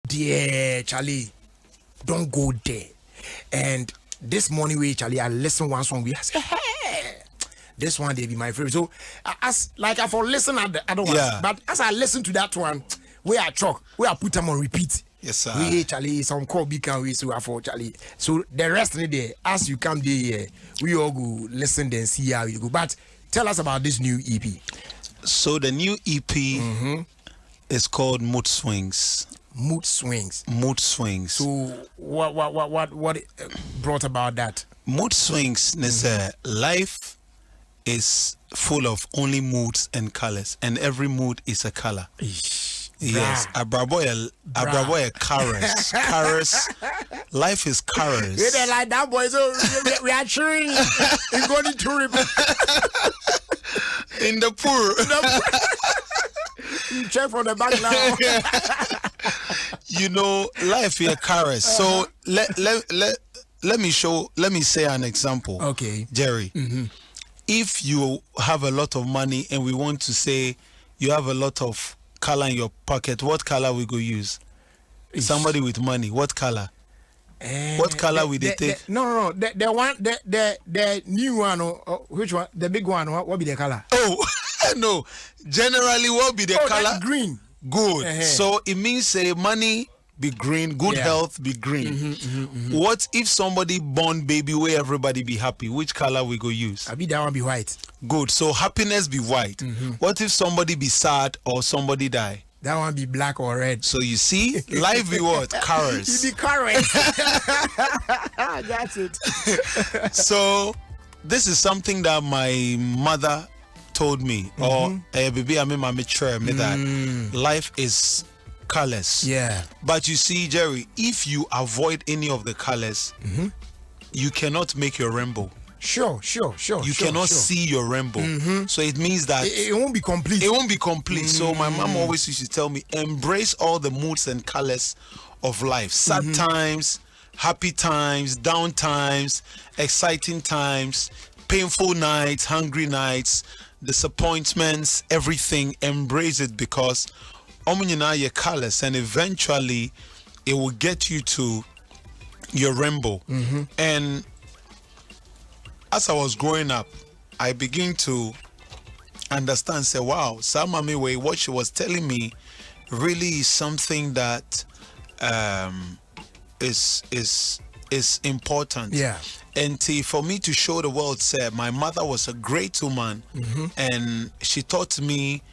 Dear Charlie, don't go there. And this morning, Charlie, I listened one song. We said, hey, this one they be my favorite. So as like I for listen at the other ones, but as I listen to that one, where I talk, where I put them on repeat. Yes, sir. We Charlie, some call big can we so for Charlie. So the rest of the day, as you come there, we all go listen and see how you go. But tell us about this new EP. So the new EP is called Mood Swings. Mood Swings. Mood Swings. So what brought about that? Mood Swings is life is full of only moods and colors, and every mood is a color. Yes, abraboy colors. Colors. Life is colors. They like that, boys. So we are cheering. It's going to rip in the pool. You check from the back now. You know, life is colors. So let me say an example. Okay, Jerry. If you have a lot of money and we want to say you have a lot of color in your pocket, what color we go use? Somebody with money, what color? What color will they take? No. The one, the new one, or which one? The big one. What be the color? Oh, no. Generally, what be the color? Green. Good. So it means money be green, good health be green. What if somebody born baby where everybody be happy? Which color we go use? I be that one be white. Good. So happiness be white. What if somebody be sad or somebody die? That one be black or red. So you see, life be what? Colors. You be colors. That's it. So this is something that my mother told me, or baby, I mean, my mature me that life is colors. Yeah. But you see, Jerry, if you avoid any of the colors, you cannot make your rainbow. Sure. You cannot see your rainbow. So it means that it won't be complete. It won't be complete. So my mom always used to tell me, embrace all the moods and colors of life. Sad times, happy times, down times, exciting times, painful nights, hungry nights, disappointments, everything. Embrace it, because your colors, and eventually it will get you to your rainbow. And as I was growing up, I began to understand, say, wow, Samami way, what she was telling me really is something that is important. Yeah. And for me to show the world, say, my mother was a great woman, and she taught me,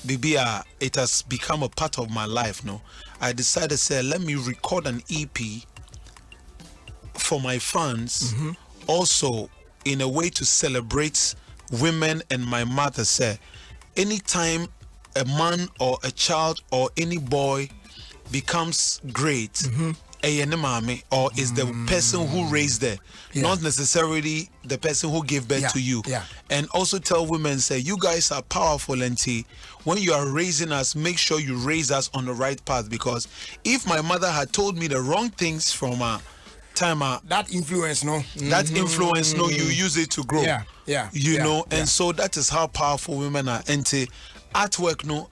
Bibia, it has become a part of my life. No, I decided, say, let me record an EP for my fans, also in a way to celebrate women and my mother. Say, anytime a man or a child or any boy becomes great, or is the person who raised them, not necessarily the person who gave birth to you. And also tell women, say, you guys are powerful, and when you are raising us, make sure you raise us on the right path, because if my mother had told me the wrong things from time, that influence, no, you use it to grow. You know, and so that is how powerful women are. And artwork, no,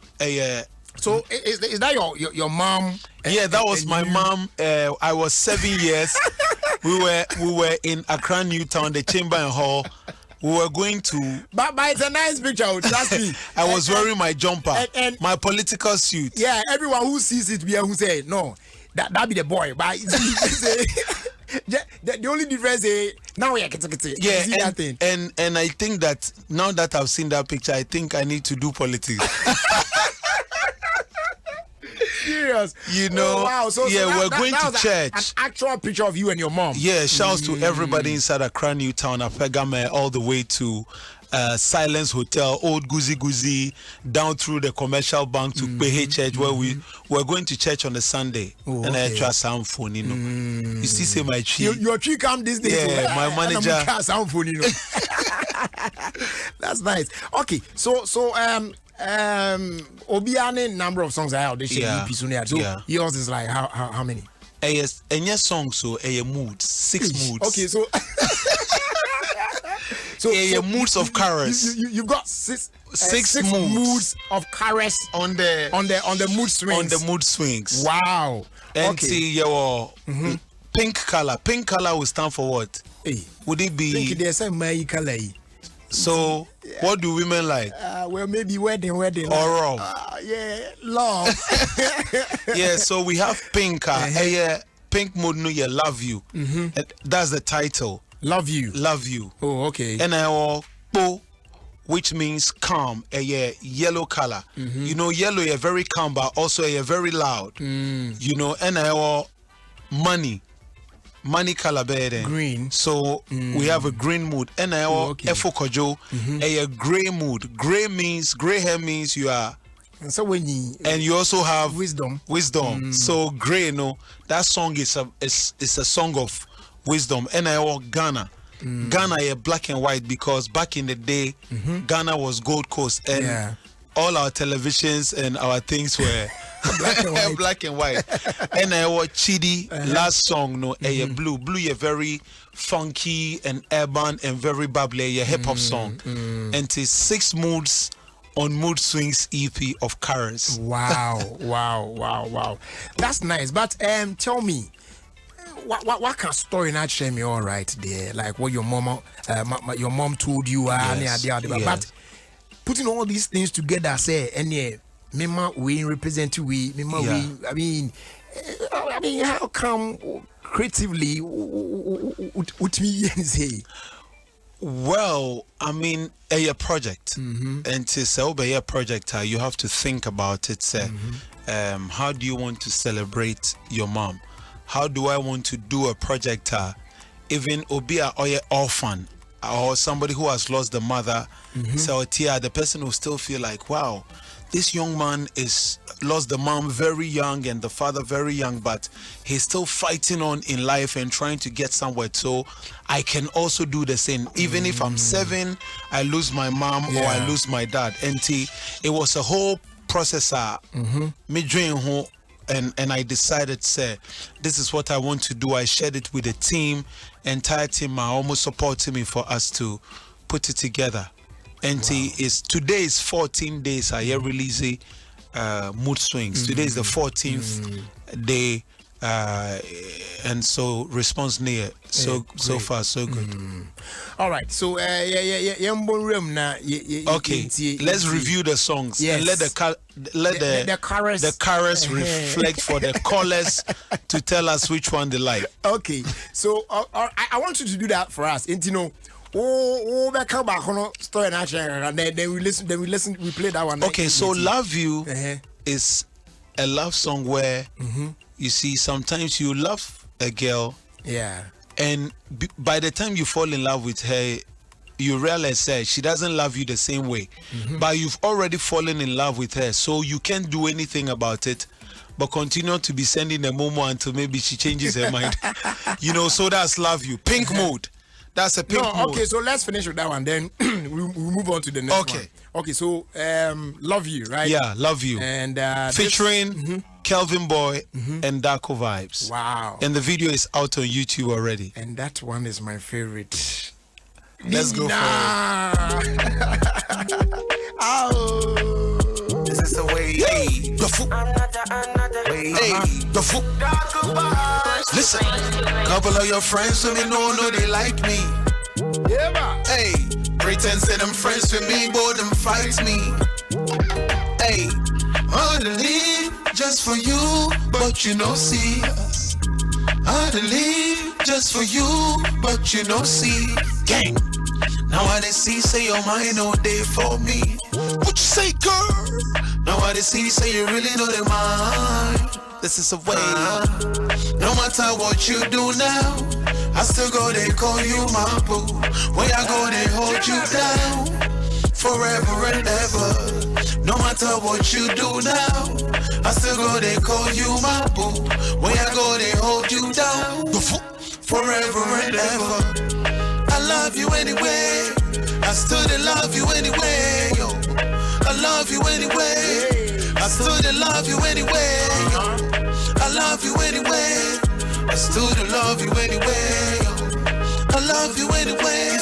so is that your mom? Yeah, that was my mom. I was 7 years. we were in Accra, Newtown, the Chamber and Hall. We were going to. But it's a nice picture, trust me. I was wearing my jumper, and my political suit. Yeah, everyone who sees it, who say no, that be the boy. But the only difference is now we are getting that thing. And I think that now that I've seen that picture, I think I need to do politics. Serious, you know. Oh, wow. So we're going to church. An actual picture of you and your mom. Yeah, shouts to everybody inside Accra, Newtown, Apegame, all the way to Silence Hotel, Old Guzi, down through the Commercial Bank to Pehe Church, where we're going to church on a Sunday. And I trust some phone, you know. You see, say my tree. Your tree come this day. Yeah, my manager. Sound phone, you know. That's nice. Okay, so Obiane number of songs I have this year. So yours is like how many? Yes, and your songs, so moods, 6 moods. Okay, so moods of chorus. You've got six moods of chorus on the mood swings. On the mood swings. Wow. And see your pink color. Pink color will stand for what? Hey. Would it be? Pink, there's a my color. So, what do women like? Well, maybe wedding. Oral. Yeah, love. Yeah, so we have pink. Pink mood no you love you. That's the title. Love you. Love you. Oh, okay. And I po, which means calm. Yellow color. You know, yellow is very calm, but also very loud. You know, and I money. Money color better. Green. So we have a green mood. And I efo kojo a gray mood. Gray hair means you are. So when you also have wisdom. So gray, no, that song is a song of wisdom. And I Ghana. Ghana is black and white because back in the day, Ghana was Gold Coast and all our televisions and our things were black and white. And I watch Chidi last song, no, a blue. Blue is very funky and urban and very bubbly, a hip hop song. And it's 6 moods on Mood Swings EP of Currents. Wow. That's nice. But tell me, what kind of story not share me all right there? Like what your mom told you. But putting all these things together, say, and Mema we represent we. I mean, how come creatively with me say? Well, I mean, a project, and to say a project, you have to think about it. Say, how do you want to celebrate your mom? How do I want to do a project? Even Obia or an orphan or somebody who has lost the mother, so the person will still feel like, wow, this young man is lost the mom very young and the father very young, but he's still fighting on in life and trying to get somewhere. So I can also do the same. Even if I'm 7, I lose my mom or I lose my dad. And it was a whole process. Me dream home. And I decided, say, this is what I want to do. I shared it with the team, entire team are almost supporting me for us to put it together. And today is 14 days I release Mood Swings. Today is the 14th day, and so response near. So far so good. All right. So okay, let's review the songs and let the chorus reflect for the callers to tell us which one they like. Okay. So I want you to do that for us. And you know, we come back on story and then we listen, we play that one. Okay, so Love You is a love song where you see sometimes you love a girl, and by the time you fall in love with her, you realize that she doesn't love you the same way, but you've already fallen in love with her, so you can't do anything about it but continue to be sending a momo until maybe she changes her mind. You know, so that's Love You. Pink Mood. That's a pink mood. Okay, so let's finish with that one. Then we'll move on to the next one. Okay, so Love You, right? Yeah, Love You. And featuring Kelvin Boy and Darko Vibes. Wow. And the video is out on YouTube already. And that one is my favorite. Let's go for it. Oh. This is the way. Hey, the foot. Hey, the foot. Listen, couple of your friends with me know they like me. Yeah, man. Hey, pretend say them friends with me, but them fight me. Hey, I'd leave just for you, but you know see. I'd leave just for you, but you know see. Gang. Now I see say your mind all day for me. What you say, girl? Now I see say you really know the mind. This is a way. No matter what you do now, I still go they call you my boo. When I go they hold you down forever and ever. No matter what you do now, I still go they call you my boo. When I go they hold you down forever and ever. I love you anyway. I still they love you anyway. Yo, I love you anyway. I still they love you anyway. Yo. I love you anyway. I still love you anyway. I love you anyway.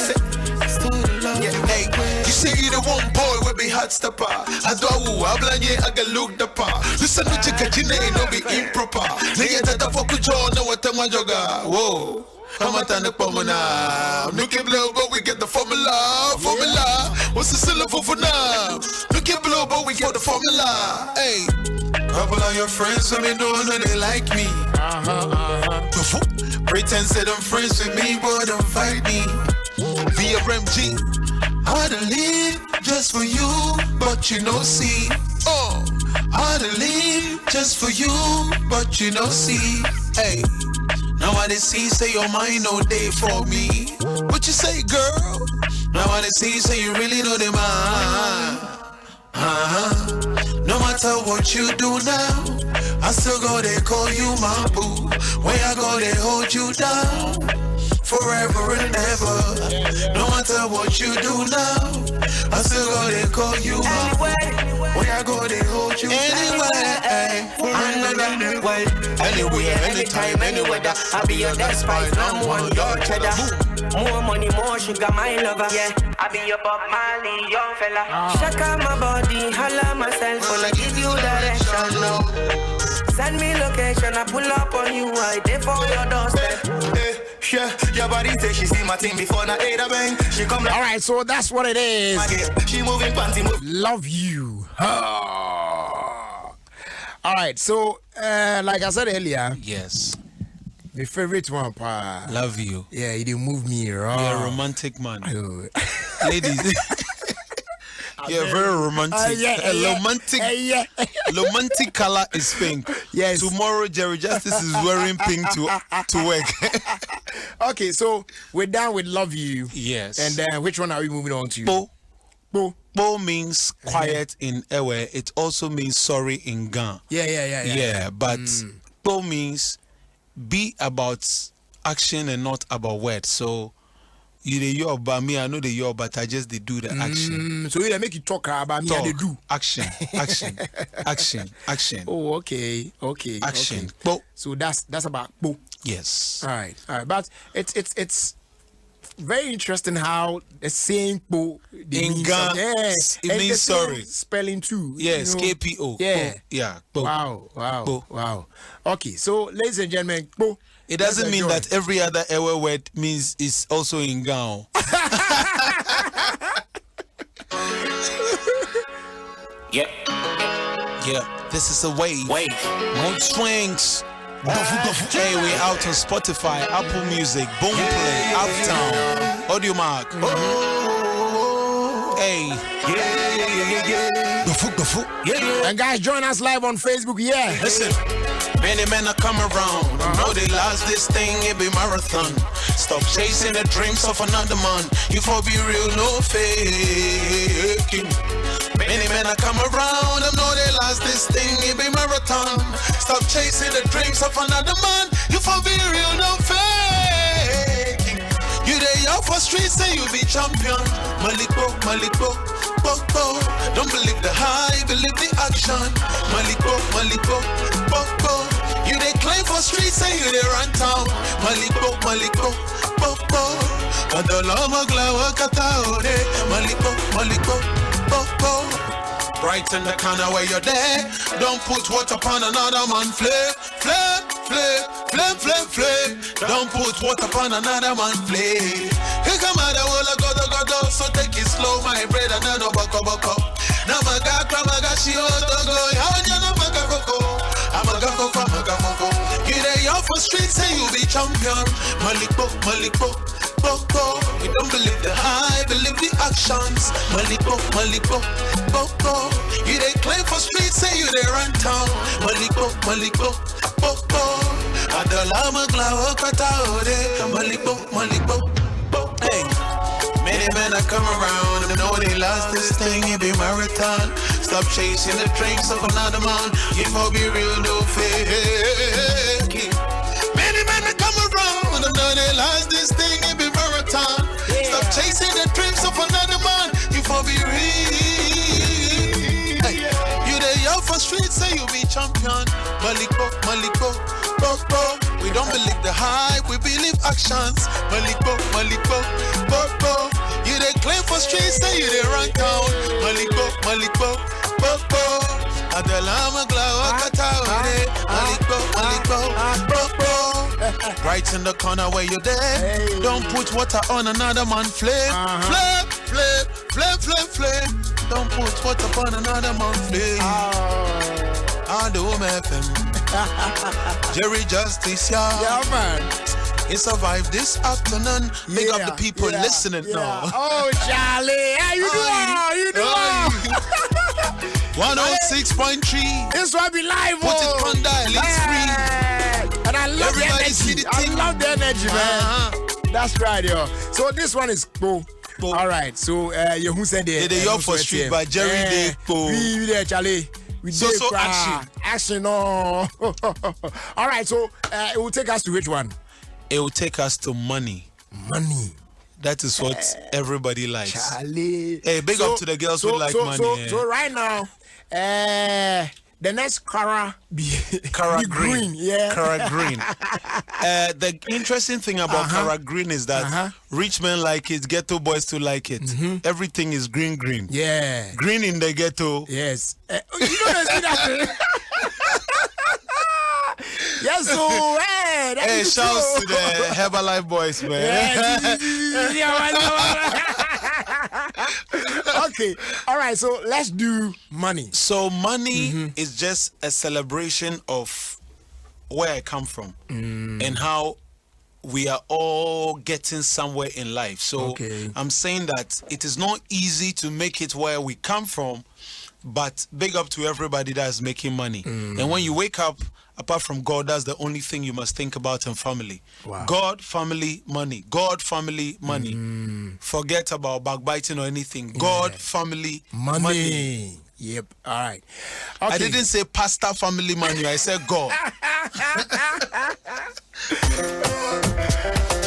I still love you anyway. You say you the one boy will be hot stepper. I do I blanye I get looked up. Listen to chicken no be improper. Nigga that fuck with John no what my joga. Whoa. I'm a tana pomona. Look at blow, but we get the formula. What's the syllable for now? Look at blow, but we get the formula. Hey, couple of your friends let me know that they like me. Pretend say them friends with me, but don't fight me. VRMG, I done live just for you, but you know see. Oh, I done live just for you, but you know see. Hey. Now I see say your mind no day for me. What you say, girl? Now I see say you really know the mind. No matter what you do now, I still go they call you my boo. When I go they hold you down forever and ever. No matter what you do now, I still go they call you my boo. When I go they hold you Anywhere, anytime, anywhere that I be your despise, number one, your cheddar. More money, more sugar, my lover. Yeah, I be your Bob Marley, young fella. Check out my body, holla myself, wanna give you direction, no. Send me location, I pull up on you, I there for your doorstep. Yeah, your body say she see my thing before na Ada bang. She come like, all right, so that's what it is. She moving panty move. Love you. All right, so like I said earlier, yes, the favorite one, pa. Love you. Yeah, he didn't move me. You're a romantic man. Ladies. You're very romantic. Romantic color is pink. Yes. Tomorrow, Jerry Justice is wearing pink to work. Okay, so we're done with Love You. Yes. And then which one are we moving on to? Bo. Bo. Bo means quiet in Ewe. It also means sorry in Ga. Yeah. But Bo means be about action and not about words. So you the Yoruba, me I know the Yoruba, but I just they do the action. So you make you talk about me and they do action. Oh, okay. Action. Okay. Bo. So that's about Bo. Yes. All right. But it's very interesting how the same Bo in Ga, it means sorry. Spelling too. Yes, you know? KPO. Yeah. Bo. Yeah. Bo. Wow. Okay, so ladies and gentlemen, Bo. It doesn't mean that every other Ewe word means is also in Ga. Yeah. This is a wave. More swings. Hey, we out on Spotify, Apple Music, Boomplay, Uptown, Audiomark. Hey. And guys, join us live on Facebook. Yeah. Listen. Many men are come around. I know they lost this thing, it be marathon. Stop chasing the dreams of another man. You for be real, no faking. Many men are come around. I know they lost this thing, it be marathon. Stop chasing the dreams of another man. You for be real, no faking. You there, you for street, say you be champion. Maliko. Don't believe the hype, believe the action. Maliko. You they claim for street, say you they run town. Maliko. Adolama glawa kataode. Maliko. Bright in the corner where you're there. Don't put water upon another man. Flame. Don't put water upon another man. Flame. Here come out the wall of God. So take it slow, my brother. No boko. Namaga shi otogo. Amagafoko. You there, you're for street, say you be champion. Maliko. We don't believe the hype, believe the actions. Maliko. You they claim for street, say you they run town. Maliko. Adolama glawa kataode. Maliko. Hey. Many men are come around and know they lost this thing, it be marathon. Stop chasing the dreams of another man. You for be real, no fake. Many men are come around and know they lost this thing, it be marathon. Stop chasing the dreams of another man. You for be real. Hey. You there, you're for street, say you be champion. Maliko. We don't believe the hype, we believe actions. Maliko, Maliko, Popo. You they claim for streets, say you they run town. Maliko, Maliko, Popo. Adalama Glawa Katawade. Maliko, Maliko, Popo. Right in the corner where you're there. Hey. Don't put water on another man's flame. Flame, flame, flame, flame, flame. Don't put water on another man's flame. Adom FM. Jerry Justice, yeah man. He survived this afternoon. Big up the people listening now. Oh, Charlie, how you doing? 106.3. This one be live. Put it on dial, it's free. And I love Everybody the energy. see the thing. I love the energy, man. That's right, yo. So this one is cool. All right. So you who said it? The York for Street by Jerry Day. We there, Charlie. We so action. Action, no. All right. So it will take us to which one? It will take us to money. Money. That is what everybody likes. Charlie. Hey, big up to the girls who like money. So right now, the next Cara Green. Yeah. Cara Green. The interesting thing about Cara Green is that rich men like it, ghetto boys too like it. Everything is green. Yeah. Green in the ghetto. Yes. You know that. Yes, so hey, shouts to the Herbalife boys, man. Okay, all right. So let's do money. So money is just a celebration of where I come from and how we are all getting somewhere in life. So I'm saying that it is not easy to make it where we come from, but big up to everybody that is making money. And when you wake up, apart from God, that's the only thing you must think about in family. Wow. God, family, money. God, family, money. Forget about backbiting or anything. God, family, money. Yep. All right. Okay. I didn't say pastor, family, money. I said God.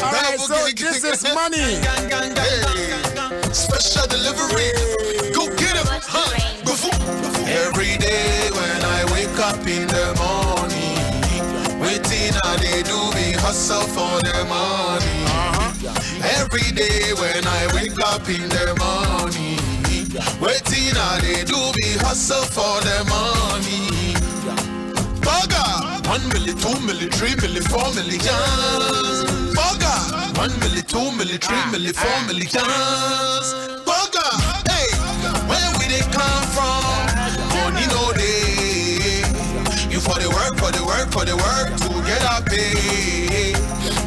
All right, so this is money. Special delivery. Go get him. Go for every day when I wake up in the morning, waiting they do me hustle for the money. Every day when I wake up in the morning, waiting they do me hustle for the money. Bugger, 1 million, 2 million, 3 million, 4 million. Bugger, 1 million, 2 million, 3 million, 4 million. Bugger, hey, where we they come from? Money no day. You for the work to get a pay.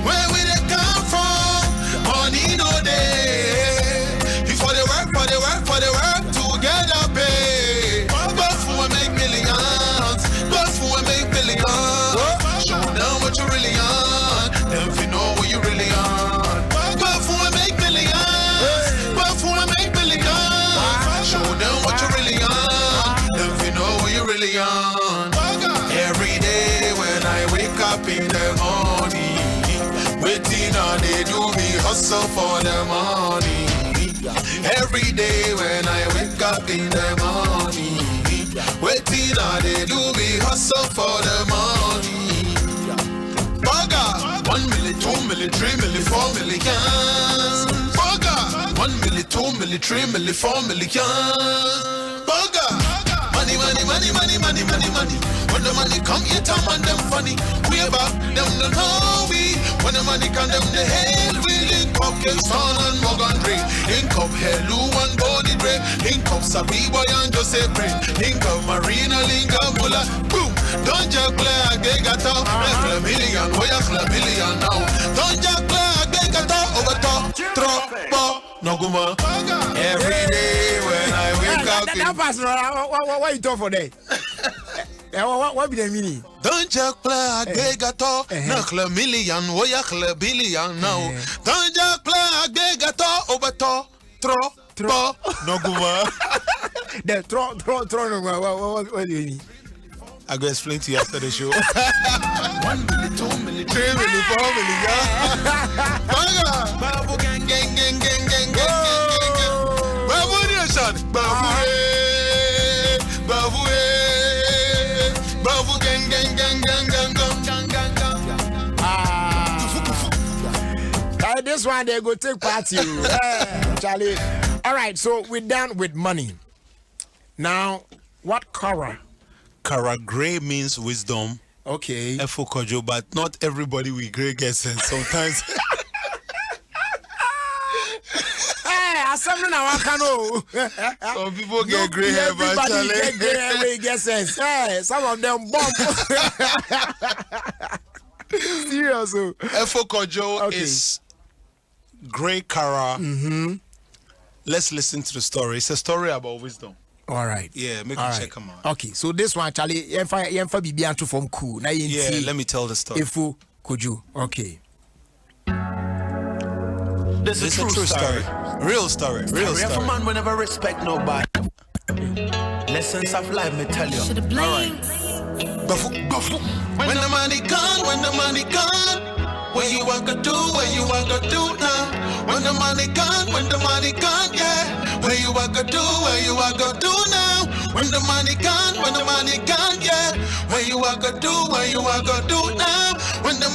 Where we they come from? Money no day. You for the work to get a pay. But for make millions, show them what you really on. Them if you know what you really on. But for make millions, show them what you really on. Them if you know what you really on. Every day when I wake up in the morning, waiting on they do me hustle for the money. Every day when I wake up in the morning, waiting on they do me hustle for the money. Bugger, 1 million, 2 million, 3 million, 4 million. Bugger, 1 million, 2 million, 3 million, 4 million. Bugger, money. When the money come, you tell man them funny. We about them no know we. When the money come, them the hell we link up Kingston and Morgan Ray. Link up Hello and Body Dre. Link up Sabiboy and Joseph Brain. Link up Marina, link up Mula. Boom, don't just play a gig at all. A million, we a million now. Don't just play a gig at all. Over top, drop, no guma. Every day when I wake up. That pass, what you talk for that? What be the meaning? Don't just play a gig at all. No million, we a billion now. Don't just play a gig at all. Over top, drop, no guma. The throw, no guma. What do you mean? I go explain to you after the show. 1 million, 2 million, 3 million, 4 million. Babu gang. Babu nation. Babu gang. this one they go take party. Charlie. All right, so we're done with money. Now, what Kara? Kara gray means wisdom. Okay. Efo kojo, but not everybody with gray gets sense. Sometimes. Some people get gray hair, but everybody get gray hair when he gets sense. Some of them bump. Serious. Efo kojo is gray Kara. Let's listen to the story. It's a story about wisdom. All right. Yeah, make you check them out. Okay, so this one, Charlie, Yemfa Bibi Antu from Cool. Yeah, let me tell the story. Efo kojo. Okay. This is a true story. Real story. Real story. Every man will never respect nobody. Lessons of life, me tell you. Should have blamed. When the money gone, when you want to do, now. When the money gone, yeah. When you want to do, now. When the money gone, yeah. When you want to do, now. When the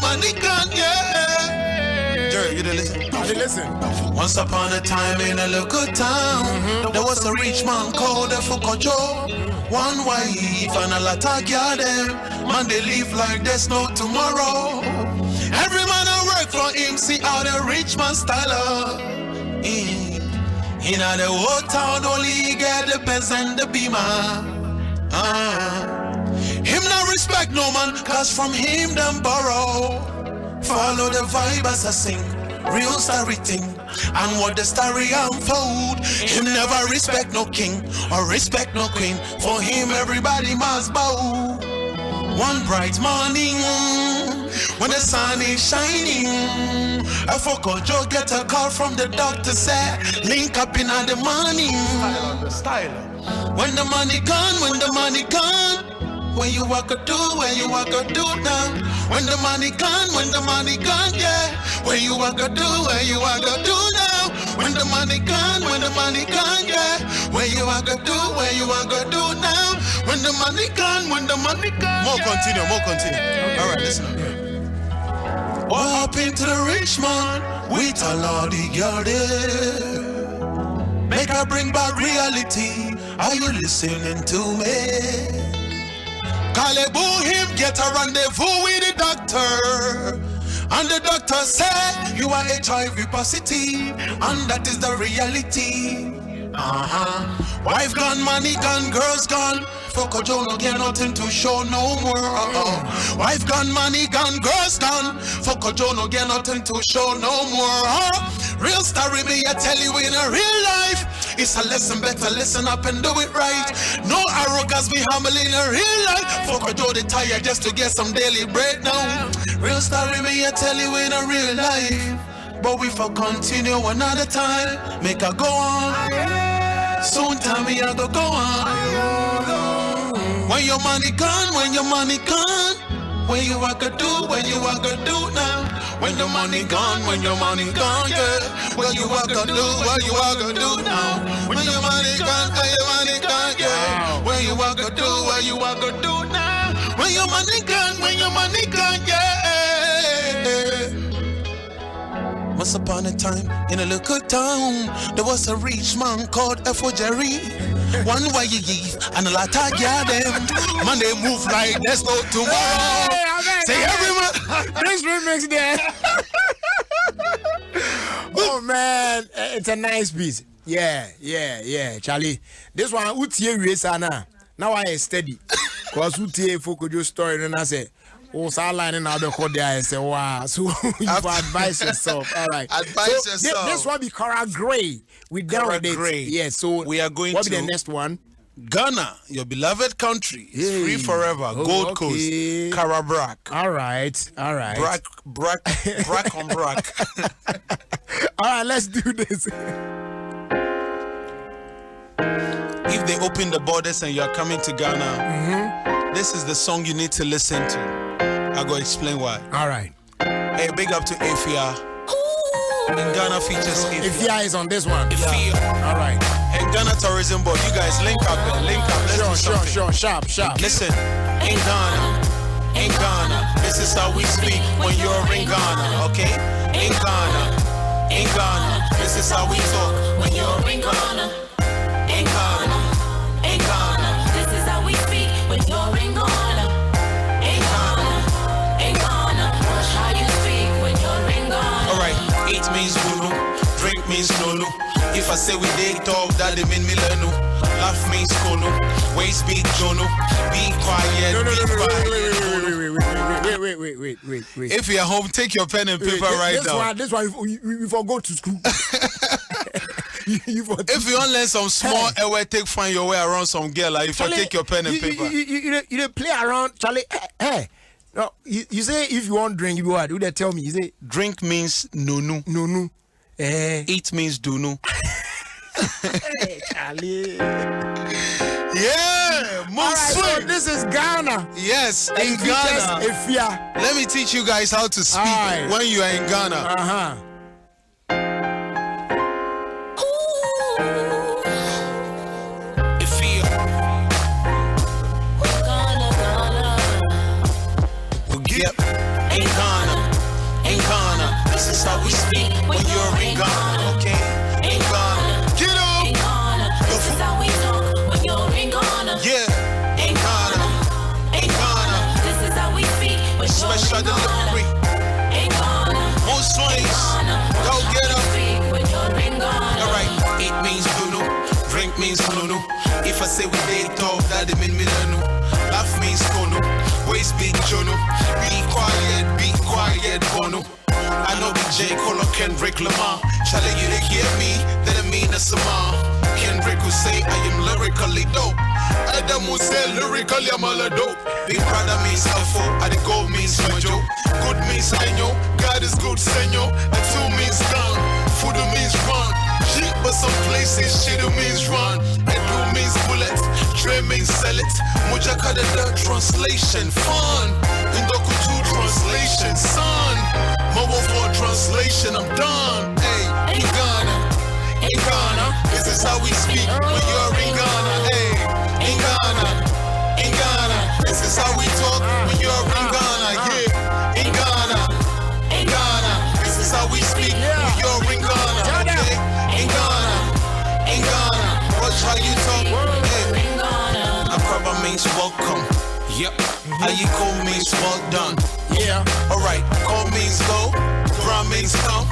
money gone, yeah. Jerry, you didn't listen? I didn't listen. Once upon a time in a local town, there was a rich man called Ofie Kwanso. One wife and a lot of girl them. Man, they live like there's no tomorrow. Every man I work for him, see how the rich man style. In the whole town, only he get the Benz and the Beamer. Him not respect no man, cause from him them borrow. Follow the vibe as I sing, real story thing. And what the story unfold, him never respect no king or respect no queen. For him everybody must bow. One bright morning, when the sun is shining, Ofie Kwanso get a call from the doctor, say link up in the morning. Style. When the money gone, when you walk a do now. When the money gone, yeah. When you walk a do now. When the money gone, yeah. When you walk a do now. When the money gone, More continue. All right, listen. What happened to the rich man with a lordy girl there? Make her bring back reality. Are you listening to me? Kalebu him get a rendezvous with the doctor. And the doctor said you are HIV positive. And that is the reality. Wife gone, money gone, girls gone. Ofie Kwanso no get nothing to show no more. Wife gone, money gone, girls gone. Ofie Kwanso no get nothing to show no more. Real story me I tell you in a real life. It's a lesson, better listen up and do it right. No arrogance, be humble in a real life. Ofie Kwanso they tired just to get some daily bread now. Real story me I tell you in a real life. But we for continue another time. Make her go on. Soon time me I go on. When your money gone, when you walk a do now. When the money gone, yeah. When you walk a do now. When your money gone, yeah. When you walk a do now. When your money gone, yeah. Once upon a time in a local town, there was a rich man called Efo Jerry. One wife and a lot of girl them. Man, they move like there's no tomorrow. Say everyone. This remix there. Oh man, it's a nice piece. Yeah, Charlie. This one, Utie Resana. Now I steady. Cause Utie Ofie Kwanso story and I say, oh, so I line in the code there. I say, wow. So you advise yourself. All right. Advise yourself. This one be Kara Gray. We done with it. Yeah. So we are going what to be the next one? Ghana, your beloved country, is free forever. Gold Coast, Kara Brack. All right. Brack on Brack. All right, let's do this. If they open the borders and you are coming to Ghana, this is the song you need to listen to. I'll go explain why. All right. Hey, big up to Afia. And Ghana features Afia is on this one. Yeah. All right. And Ghana Tourism Board, you guys link up. Let's do something. Sure. Sharp. Listen, in Ghana, this is how we speak when you're in Ghana, okay? In Ghana, in Ghana. This is how we talk when you're in Ghana. In Ghana, in Ghana. This is how we speak when you're in Ghana. In Ghana, in Ghana. Watch how you speak when you're in Ghana. Alright, eat means gulu, drink means nolu. If I say we dey talk, that they mean me lenu. Laugh means kolo, waist beat jono. Be quiet, Wait. If you're home, take your pen and paper right now. This one, we forgot to school. If you want to learn some small take find your way around some girl, like if you take your pen and paper. You play around, Charlie. Hey. No, you say if you want drink, you what? You they tell me. You say drink means nunu. Nunu. Eat means dunu. Hey, Charlie. Yeah, move so this is Ghana. Yes, in Ghana. Let me teach you guys how to speak when you are in Ghana. Yep, in Ghana, this is how we speak when you're in Ghana, okay? In Ghana, get up! In Ghana, this is how we talk when you're in Ghana. Yeah, in Ghana, this is how we speak when you're in Ghana. Special delivery. In Ghana, more swings, go get up. Alright, it means Dunu, drink means Nunu. If I say we dey talk, that they mean me lenu. Laugh means kono, waist beat jono. Be quiet, bono. I know DJ Colo Kendrick Lamar. Charlie, you didn't hear me, that I mean a sama. Kendrick will say I am lyrically dope. Adam will say lyrically I'm all a dope. Big brother means alpha, and the gold means majo. Good means año, God is good senor. And two means gun, food means run. Shit, but some places shit means run. And do means bullet, Dre means sell it. Mujakada translation, fun. Indoku 2 translation, son. Mobile 4 translation, I'm done. Hey, in Ghana, this is how we speak when you're in Ghana. Hey, in Ghana, this is how we talk when you're in Ghana. Yeah, in Ghana, this is how we speak when you're in Ghana. Okay, in Ghana, watch how you talk. Hey, Akraba means welcome. Yep. How you call means well done. Yeah. Alright, call means go, run means come,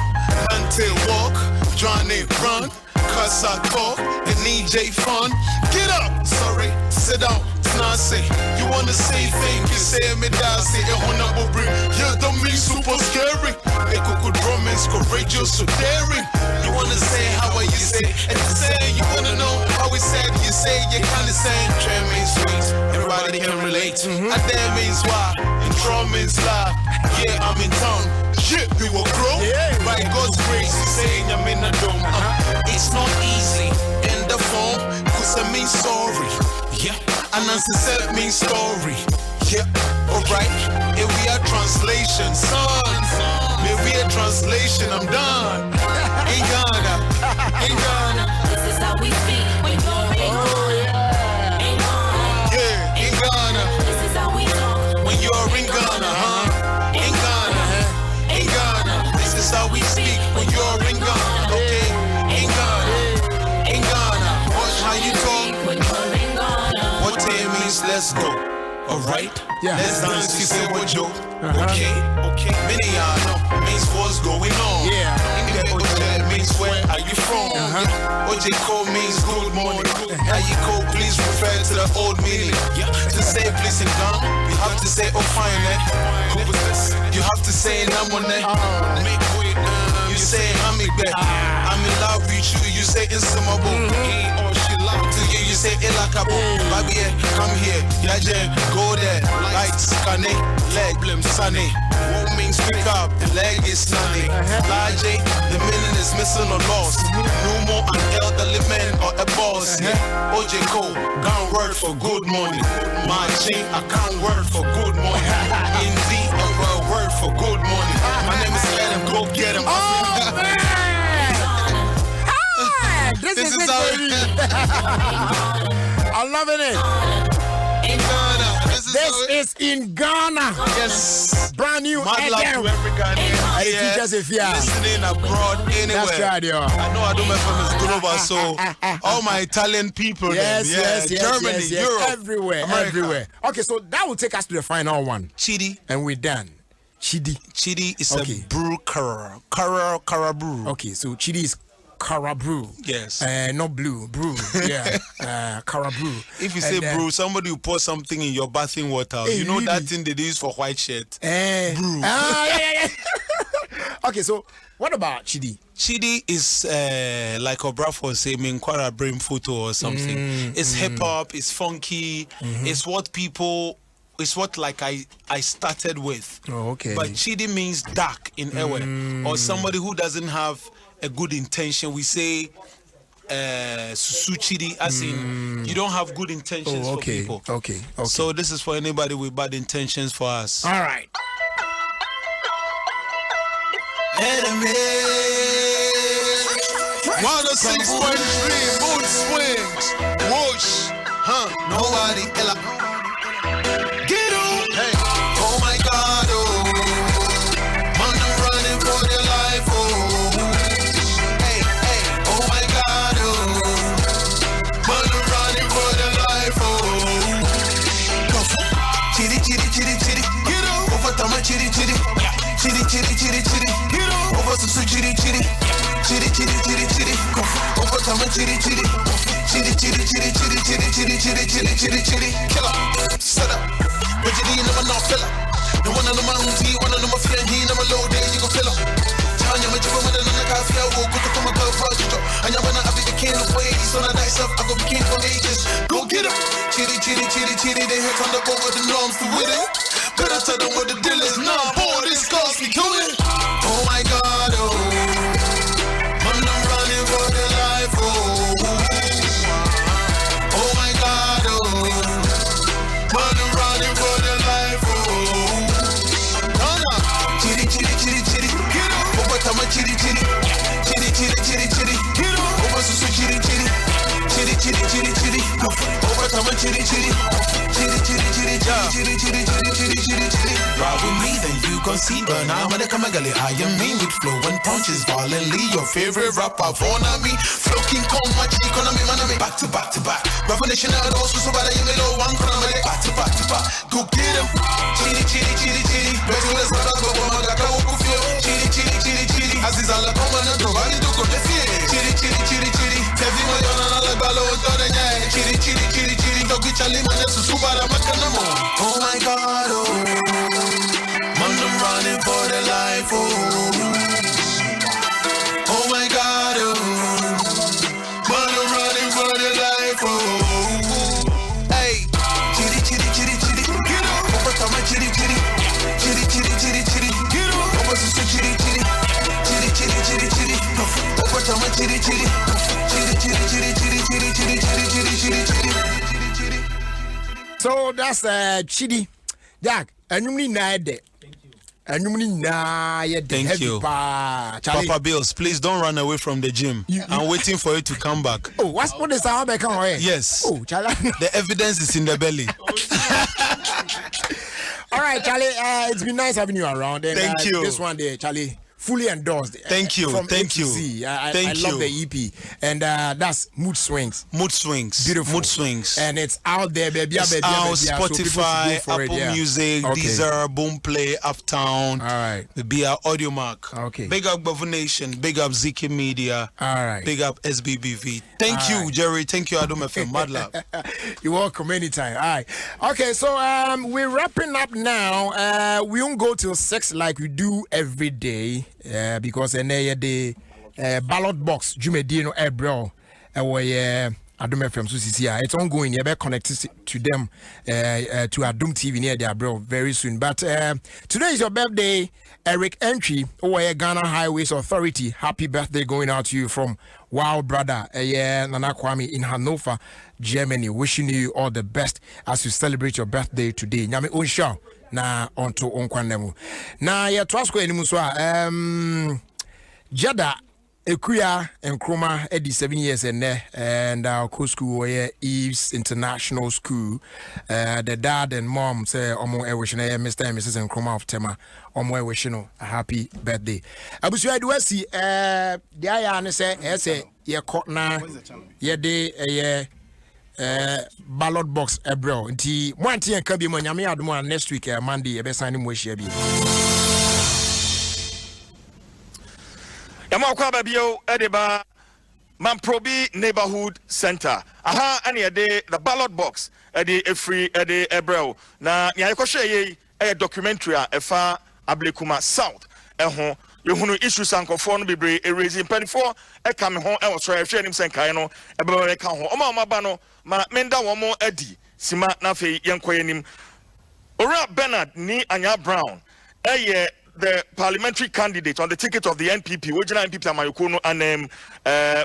until walk, Johnny run, cause I talk, and EJ fun. Get up, sorry, sit down, snazzy. You wanna say things, you say me dassy, and when I will bring, yeah, the me super scary. They could drum is courageous, so daring. You wanna say how you say, and to say you wanna know how we said, you say you kinda saying, Trend means sweet, everybody can relate. Adem means why, and drum means lie. Yeah, I'm in town. Shit, we will grow. By God's grace, he's saying I'm in a dome. It's not easy in the form, cause I mean sorry. Yeah, and as I said, means story. Yeah, alright. If we are translation, son. If we are translation, I'm done. In Ghana. This is how we speak when you're in Ghana. In Ghana. Yeah, in Ghana. This is how we talk when you're in Ghana, huh? In Ghana. This is how we speak when you're in Ghana. Okay, in Ghana. Watch how you talk when you're in Ghana. What day means let's go. Alright? Yeah. Let's dance, you say what joke. Okay. Many y'all know means what's going on. Yeah. That means where are you from? OJ Cole means good morning. How you call, please refer to the old meaning. To say please and down, you have to say oh fine eh. Who was this? You have to say I'm on it. Make way, you say I'm in bed. I'm in love with you, you say insumable. Or she love to you, you say ilakabo. Baby, come here, yeah, Jen, go there. Lights, scanny, leg, sunny. What means pick up, the leg is sunny. Large, the meaning is missing or lost. No more an elderly man or a boss. Yeah. OJ Cole, can't word for good morning. My chain, I can't word for good morning. Indeed, a word for good morning. My name is Adam, go get him. Oh, man! This is how it is. I'm loving it. In Ghana, this This is in Ghana. Yes. Brand new Mad love EDEM. to every Ghanaian And it here, features if you are listening abroad, anywhere. That's right, yo. I know Adom FM is global, so all my Italian people, Yes, yes, Germany, yes, yes. Europe, everywhere, America. everywhere. Okay, so that will take us to the final one. Chidi. And we're done. Chidi. Chidi is Okay. a brew Kara brew. Okay, so Chidi is Kara brew. Yes. Not blue, brew. Yeah. Kara brew. If you say brew, somebody will pour something in your bathing water. Hey, you know really? that thing they use for white shirt. Brew. Yeah. Okay, so what about Chidi? Chidi is like Obrafo say, Minkwara brain photo or something. It's hip hop, it's funky, it's what people. It's what like I started with. Oh, okay. But Chidi means dark in Ewe, or somebody who doesn't have a good intention. We say Susu Chidi, as in you don't have good intentions for people. Okay. So this is for anybody with bad intentions for us. All right. Enemy 106.3 mood swings. Whoosh. Nobody ella. Get on. Hey. Oh my God. Oh. Man, I'm running for their life. Oh. Hey. Oh my God. Oh. Man, I'm running for their life. Oh. Go. Chitty. Get on. Over time, chitty. Chitty. Get on. Over some chitty. Chitty. Go. Over time, chitty. Chitty. Killer. Set up. But you need them no filler. The one on the mountain, one on the mafia, he never low day, you go fill up. Tanya, my jibber, and the coffee, I will go to come up for you. And you're gonna have the king of ways, so I dice up, I go be king for ages. Go get him. Chitty. They hit on the boat with the norms to win it. Better tell them what the deal is. Nah, boy, this cost me killing. Oh my God, oh. Man, I'm running for their life, oh. Oh my God, oh. Man, I'm running for their life, oh. Nana. Chitty. Get up. Over time, chitty. Get up. Over so chitty. Over time, chitty. Ride with me, then you gon' see. But now I'm gonna come and gully. I am mean with flow and punches violently. Your favorite rapper, phone on me. Flow King Kong, my cheek on me, man, me. Back to back. Revelation out also so bad I am low one corner. Back to back. Go get him. Chitty. Better let's not go. Mama got a walk of you. Chitty. Aziz Allah, come on and go. I need to go to see. Chitty. Tell me what you're not like. Ballo, Chitty. Doggy Charlie, man, that's a super. Oh my God, oh. Man, I'm running for the life, oh. Oh my God, oh. Man, I'm running for the life, oh. Hey. Chitty. Get up. Over time, chitty. Get up. Over so chitty. Over time, chitty. So that's Chidi. Jack, anumni na de. Anumni na ye de. Thank you. Papa Bills, please don't run away from the gym. I'm waiting for you to come back. Oh, what is our back on? Yes. Oh, Charlie. The evidence is in the belly. All right, Charlie. It's been nice having you around. And, Thank you. This one there, Charlie. Fully endorsed. Thank you. From Thank A to you. Z. I Thank love you. the EP. And that's Mood Swings. Beautiful. Mood Swings. And it's out there, baby. It's out Spotify, Apple Music, Deezer, Boomplay, Uptown. All right. Be our Audio Mark. Okay. Big up Governor Nation. Big up ZK Media. All right. Big up SBBV. Thank you, Jerry. Thank you, Adom FM. Mad love. You're welcome anytime. All right. Okay, so we're wrapping up now. We won't go till 6 like we do every day. Because the ballot box Jumedino Ebro Adom FM so it's ongoing. You better connect to them to Adom TV near their bro very soon. But today is your birthday, Eric Entry, Ghana Highways Authority. Happy birthday going out to you from Wow Brother Nana Kwame in Hanover, Germany. Wishing you all the best as you celebrate your birthday today. Nyame unsha na onto onkwanemu. Na ya twasko enimu so Jada Ekuya and Kroma Eddie 7 years and our school Eve's International School. The dad and mom say Omo wishing Mr. and Mrs. and Kroma of Tema Omo wishing a happy birthday. I was ready to see the Ayana say ye cotna ye day ballot box bro. Nti one thing can be money Adom next week Monday be signing mo share bi. Yamakwa babio edeba Mamprobi Neighborhood Center. Aha any day the ballot box edi free edi ebro. Na nya ekwohwe ye documentary a efa Ablekuma South. Ehho yehunu issues ankofo no bebre raising penifo e kam ho e wo so ehwe nim senkai no ebe ka ho. Oma ba no ma menda wo mo adi sima na fe yenkoye nim. Ora Bernard ni Anya Brown the parliamentary candidate on the ticket of the NPP, original NPP Amayokono and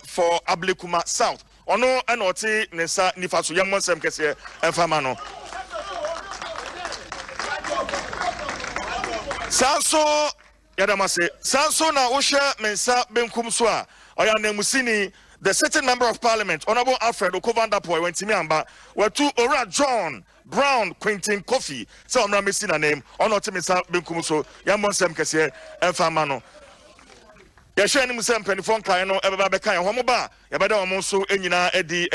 for Ablekuma South. Ono enote nesa nifaso young monsem kese enfamano. Sanso yadamase sanso na osha mensa benkum so a oya nemusini the sitting member of parliament Honorable Alfred Okovandapoy wentimi amba wetu Ora John Brown Quentin Coffee so I'm missing a name on not Mr. Benkumso Yamon Sam Cassia and Famano. Yashan himself and phone Kano Ebaba Kaya Homoba, Yabada Monso Enina Eddie